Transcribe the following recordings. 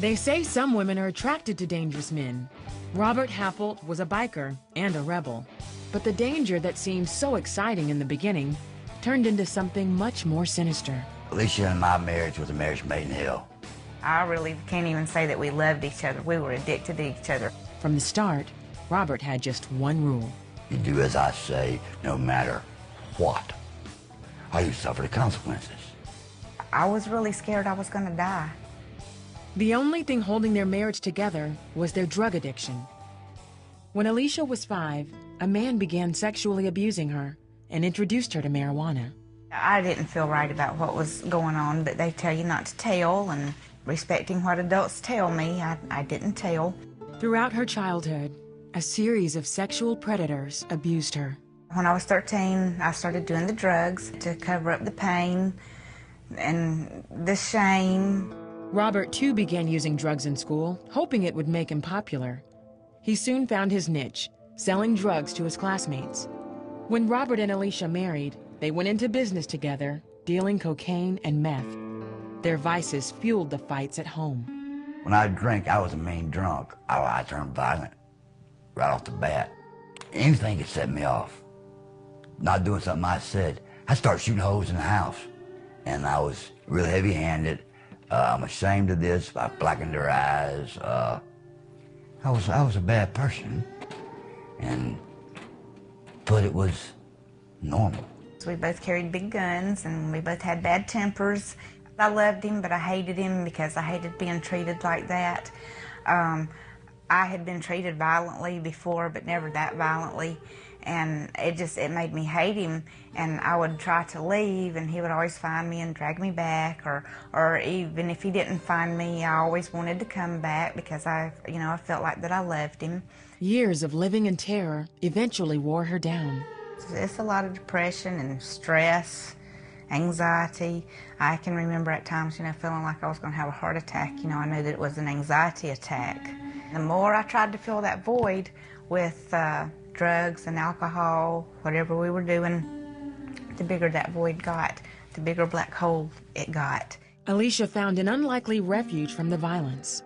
They say some women are attracted to dangerous men. Robert Happold was a biker and a rebel. But the danger that seemed so exciting in the beginning turned into something much more sinister. Alicia and my marriage was a marriage made in hell. I really can't even say that we loved each other. We were addicted to each other. From the start, Robert had just one rule. You do as I say, no matter what, or you suffer the consequences. I was really scared I was going to die. The only thing holding their marriage together was their drug addiction. When Alicia was 5, a man began sexually abusing her and introduced her to marijuana. I didn't feel right about what was going on, but they tell you not to tell, and respecting what adults tell me, I didn't tell. Throughout her childhood, a series of sexual predators abused her. When I was 13, I started doing the drugs to cover up the pain and the shame. Robert, too, began using drugs in school, hoping it would make him popular. He soon found his niche, selling drugs to his classmates. When Robert and Alicia married, they went into business together, dealing cocaine and meth. Their vices fueled the fights at home. When I drank, I was a mean drunk. I turned violent right off the bat. Anything could set me off. Not doing something I said. I started shooting holes in the house, and I was real heavy-handed. I'm ashamed of this. I blackened their eyes. I was a bad person, but it was normal. We both carried big guns, and we both had bad tempers. I loved him, but I hated him because I hated being treated like that. I had been treated violently before, but never that violently. And it made me hate him, and I would try to leave, and he would always find me and drag me back, or even if he didn't find me, I always wanted to come back because I felt like that I loved him. Years of living in terror eventually wore her down. It's a lot of depression and stress, anxiety. I can remember at times, feeling like I was going to have a heart attack. I knew that it was an anxiety attack. The more I tried to fill that void with drugs and alcohol, whatever we were doing, the bigger that void got, the bigger black hole it got. Alicia found an unlikely refuge from the violence.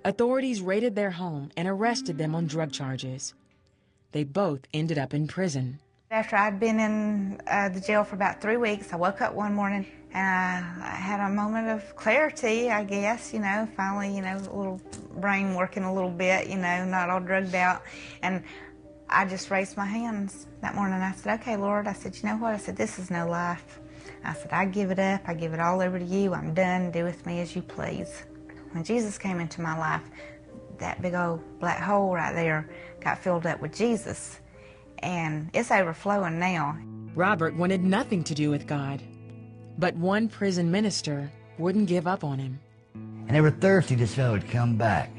Authorities raided their home and arrested them on drug charges. They both ended up in prison. After I'd been in the jail for about 3 weeks, I woke up one morning and I had a moment of clarity, I guess, finally, a little brain working a little bit, not all drugged out. And I just raised my hands that morning. I said, okay, Lord, I said, you know what? I said, this is no life. I said, I give it up. I give it all over to you. I'm done. Do with me as you please. When Jesus came into my life, that big old black hole right there got filled up with Jesus. And it's overflowing now. Robert wanted nothing to do with God. But one prison minister wouldn't give up on him. And they were thirsty this fellow would come back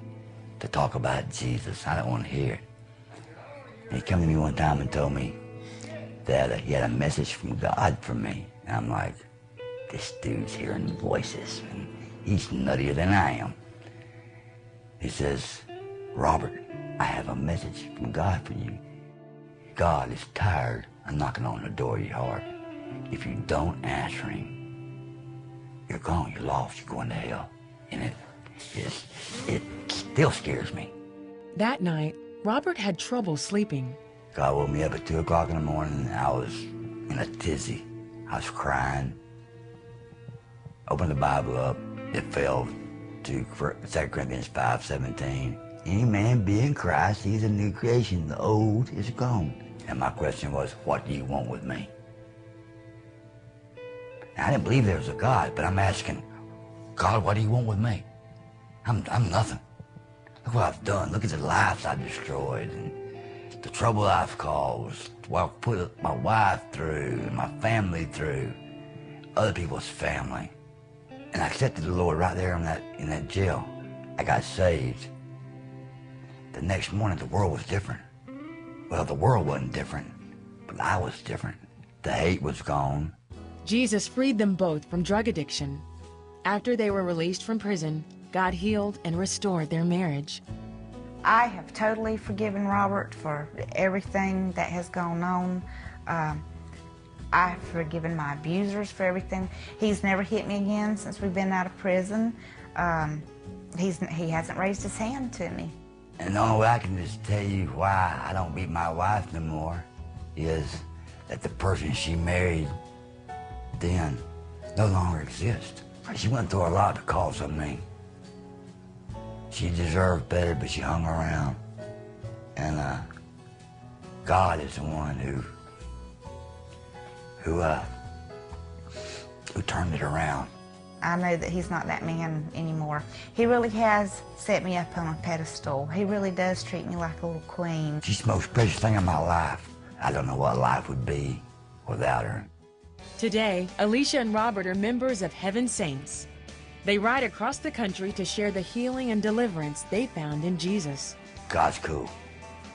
to talk about Jesus. I don't want to hear it. And he came to me one time and told me that he had a message from God for me. And I'm like, this dude's hearing voices, and he's nuttier than I am. He says, Robert, I have a message from God for you. God is tired of knocking on the door of your heart. If you don't answer him, you're gone, you're lost, you're going to hell. And it still scares me. That night, Robert had trouble sleeping. God woke me up at 2 o'clock in the morning, and I was in a tizzy. I was crying. Opened the Bible up. It fell to 2 Corinthians 5:17. Any man be in Christ, he's a new creation. The old is gone. And my question was, what do you want with me? Now, I didn't believe there was a God, but I'm asking, God, what do you want with me? I'm nothing. Look what I've done. Look at the lives I've destroyed and the trouble I've caused. What I've put my wife through, and my family through, other people's family. And I accepted the Lord right there in that jail. I got saved. The next morning, the world was different. Well, the world wasn't different, but I was different. The hate was gone. Jesus freed them both from drug addiction. After they were released from prison, God healed and restored their marriage. I have totally forgiven Robert for everything that has gone on. I've forgiven my abusers for everything. He's never hit me again since we've been out of prison. He hasn't raised his hand to me. And the only way I can just tell you why I don't beat my wife no more is that the person she married then no longer exists. She went through a lot to cause of me. She deserved better, but she hung around. And God is the one who turned it around. I know that he's not that man anymore. He really has set me up on a pedestal. He really does treat me like a little queen. She's the most precious thing in my life. I don't know what life would be without her. Today, Alicia and Robert are members of Heaven's Saints. They ride across the country to share the healing and deliverance they found in Jesus. God's cool.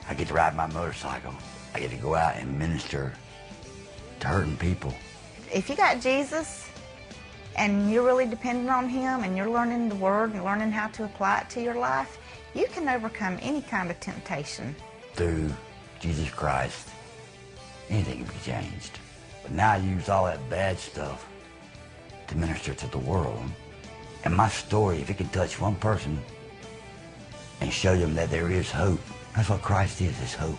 I get to ride my motorcycle. I get to go out and minister to hurting people. If you got Jesus and you're really dependent on him and you're learning the word and learning how to apply it to your life, you can overcome any kind of temptation. Through Jesus Christ, anything can be changed. But now I use all that bad stuff to minister to the world. And my story, if it can touch one person and show them that there is hope, that's what Christ is hope.